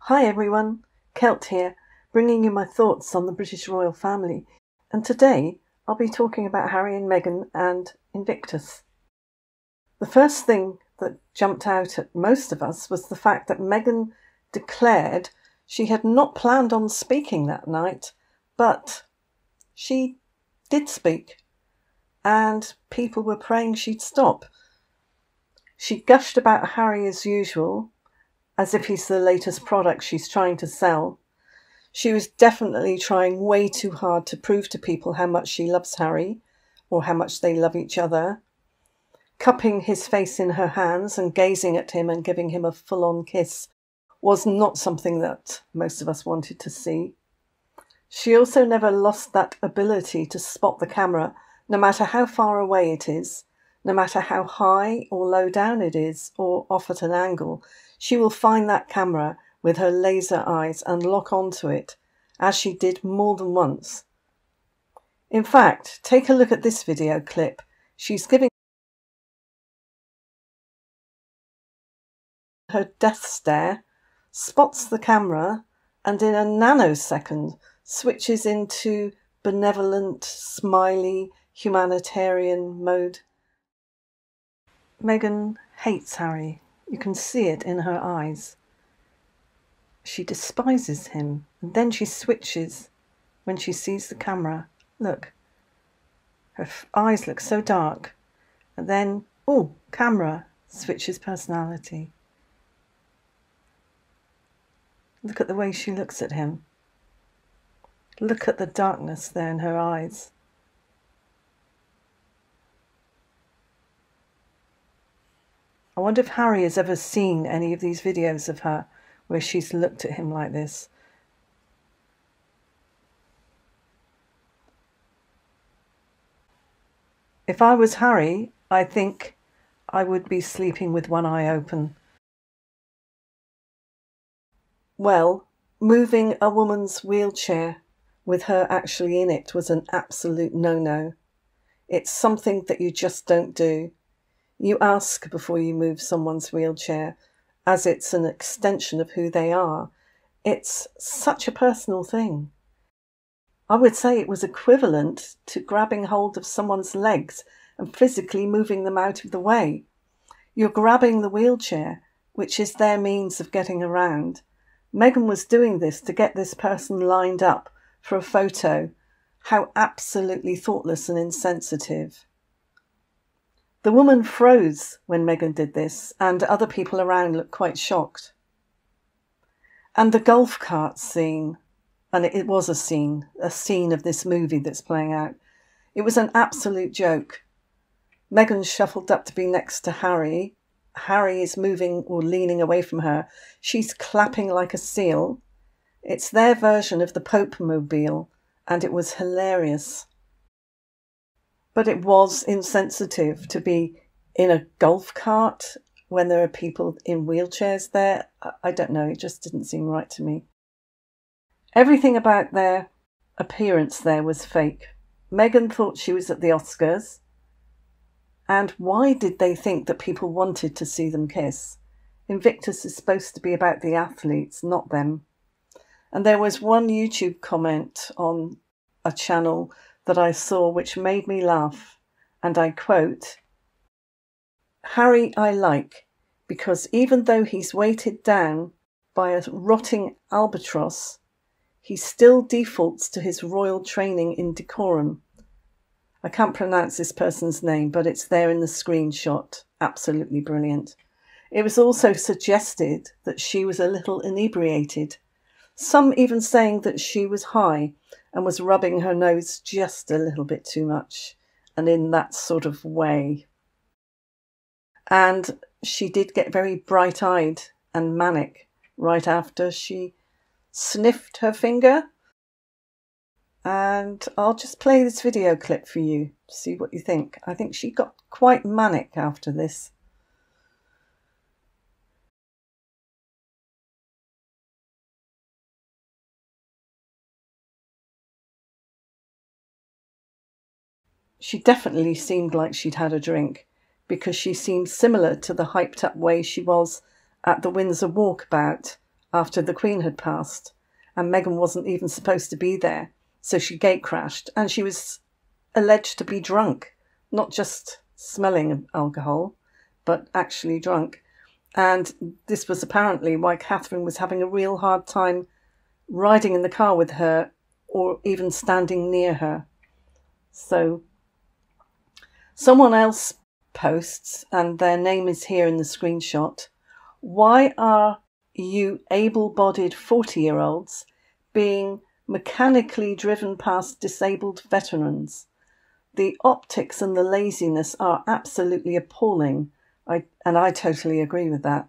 Hi everyone, Kelt here, bringing you my thoughts on the British royal family, and today I'll be talking about Harry and Meghan and Invictus. The first thing that jumped out at most of us was the fact that Meghan declared she had not planned on speaking that night, but she did speak, and people were praying she'd stop. She gushed about Harry as usual, as if he's the latest product she's trying to sell. She was definitely trying way too hard to prove to people how much she loves Harry, or how much they love each other. Cupping his face in her hands and gazing at him and giving him a full-on kiss was not something that most of us wanted to see. She also never lost that ability to spot the camera, no matter how far away it is, no matter how high or low down it is, or off at an angle. She will find that camera with her laser eyes and lock onto it, as she did more than once. In fact, take a look at this video clip. She's giving her death stare, spots the camera, and in a nanosecond switches into benevolent, smiley, humanitarian mode. Meghan hates Harry. You can see it in her eyes. She despises him, and then she switches when she sees the camera. Look, her eyes look so dark, and then, oh, camera, switches personality. Look at the way she looks at him. Look at the darkness there in her eyes. I wonder if Harry has ever seen any of these videos of her where she's looked at him like this. If I was Harry, I think I would be sleeping with one eye open. Well, moving a woman's wheelchair with her actually in it was an absolute no-no. It's something that you just don't do. You ask before you move someone's wheelchair, as it's an extension of who they are. It's such a personal thing. I would say it was equivalent to grabbing hold of someone's legs and physically moving them out of the way. You're grabbing the wheelchair, which is their means of getting around. Meghan was doing this to get this person lined up for a photo. How absolutely thoughtless and insensitive. The woman froze when Meghan did this, and other people around looked quite shocked. And the golf cart scene, and it was a scene of this movie that's playing out. It was an absolute joke. Meghan shuffled up to be next to Harry. Harry is moving or leaning away from her. She's clapping like a seal. It's their version of the Pope mobile, and it was hilarious. But it was insensitive to be in a golf cart when there are people in wheelchairs there. I don't know, it just didn't seem right to me. Everything about their appearance there was fake. Meghan thought she was at the Oscars. And why did they think that people wanted to see them kiss? Invictus is supposed to be about the athletes, not them. And there was one YouTube comment on a channel that I saw which made me laugh, and I quote, "Harry I like, because even though he's weighted down by a rotting albatross, he still defaults to his royal training in decorum." I can't pronounce this person's name, but it's there in the screenshot. Absolutely brilliant. It was also suggested that she was a little inebriated, some even saying that she was high and was rubbing her nose just a little bit too much, and in that sort of way. And she did get very bright-eyed and manic right after she sniffed her finger. And I'll just play this video clip for you to see what you think. I think she got quite manic after this. She definitely seemed like she'd had a drink, because she seemed similar to the hyped up way she was at the Windsor walkabout after the Queen had passed, and Meghan wasn't even supposed to be there, so she gate crashed, and she was alleged to be drunk, not just smelling of alcohol, but actually drunk. And this was apparently why Catherine was having a real hard time riding in the car with her or even standing near her. So someone else posts, and their name is here in the screenshot, "Why are you able-bodied 40-year-olds being mechanically driven past disabled veterans? The optics and the laziness are absolutely appalling." And I totally agree with that.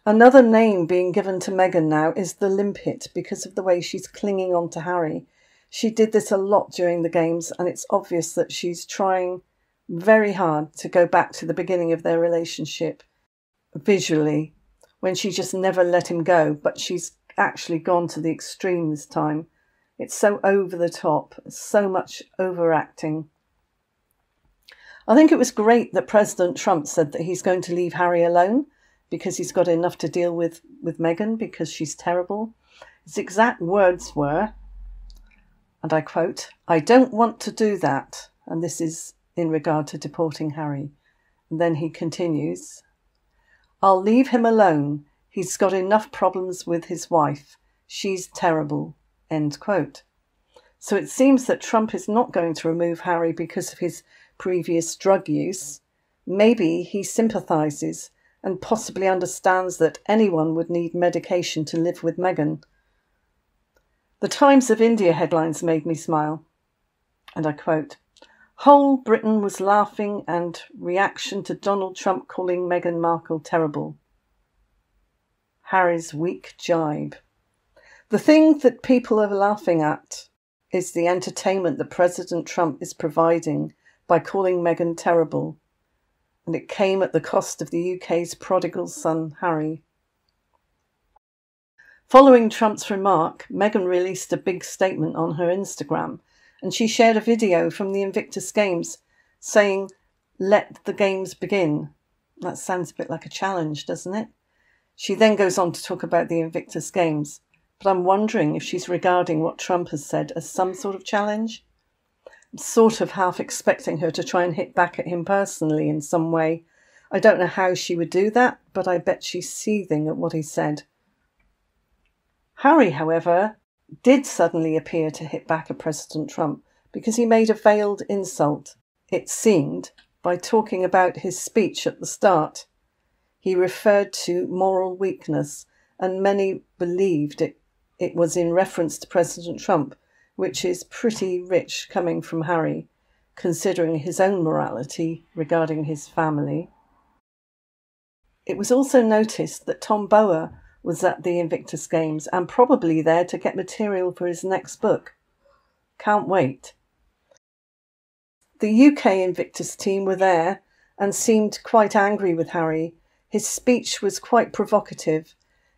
Another name being given to Meghan now is the limpet, because of the way she's clinging on to Harry. She did this a lot during the games, and it's obvious that she's trying very hard to go back to the beginning of their relationship visually, when she just never let him go, but she's actually gone to the extreme this time. It's so over the top, so much overacting. I think it was great that President Trump said that he's going to leave Harry alone because he's got enough to deal with Meghan because she's terrible. His exact words were, and I quote, "I don't want to do that." And this is in regard to deporting Harry. And then he continues, "I'll leave him alone. He's got enough problems with his wife. She's terrible." End quote. So it seems that Trump is not going to remove Harry because of his previous drug use. Maybe he sympathises and possibly understands that anyone would need medication to live with Meghan. The Times of India headlines made me smile. And I quote, "Whole Britain was laughing and reaction to Donald Trump calling Meghan Markle terrible. Harry's weak jibe." The thing that people are laughing at is the entertainment that President Trump is providing by calling Meghan terrible, and it came at the cost of the UK's prodigal son, Harry. Following Trump's remark, Meghan released a big statement on her Instagram, and she shared a video from the Invictus Games saying, "Let the games begin." That sounds a bit like a challenge, doesn't it? She then goes on to talk about the Invictus Games, but I'm wondering if she's regarding what Trump has said as some sort of challenge. I'm sort of half expecting her to try and hit back at him personally in some way. I don't know how she would do that, but I bet she's seething at what he said. Harry, however, did suddenly appear to hit back at President Trump because he made a veiled insult, it seemed, by talking about his speech at the start. He referred to moral weakness, and many believed it was in reference to President Trump, which is pretty rich coming from Harry, considering his own morality regarding his family. It was also noticed that Tom Bower was at the Invictus Games and probably there to get material for his next book. Can't wait. The UK Invictus team were there and seemed quite angry with Harry. His speech was quite provocative,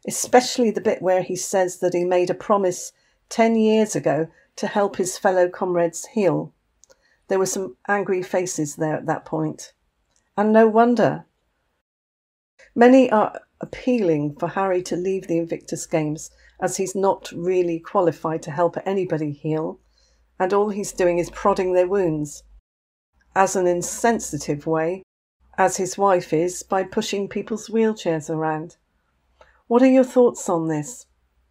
especially the bit where he says that he made a promise 10 years ago to help his fellow comrades heal. There were some angry faces there at that point. And no wonder. Many are appealing for Harry to leave the Invictus Games, as he's not really qualified to help anybody heal, and all he's doing is prodding their wounds, as an insensitive way, as his wife is, by pushing people's wheelchairs around. What are your thoughts on this?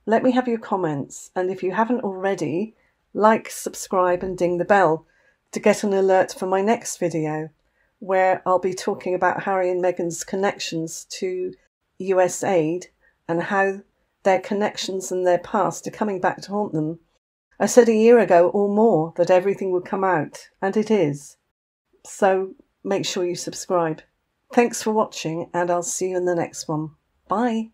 Let me have your comments, and if you haven't already, like, subscribe and ding the bell to get an alert for my next video, where I'll be talking about Harry and Meghan's connections to US aid and how their connections and their past are coming back to haunt them. I said a year ago or more that everything would come out, and it is. So make sure you subscribe. Thanks for watching, and I'll see you in the next one. Bye.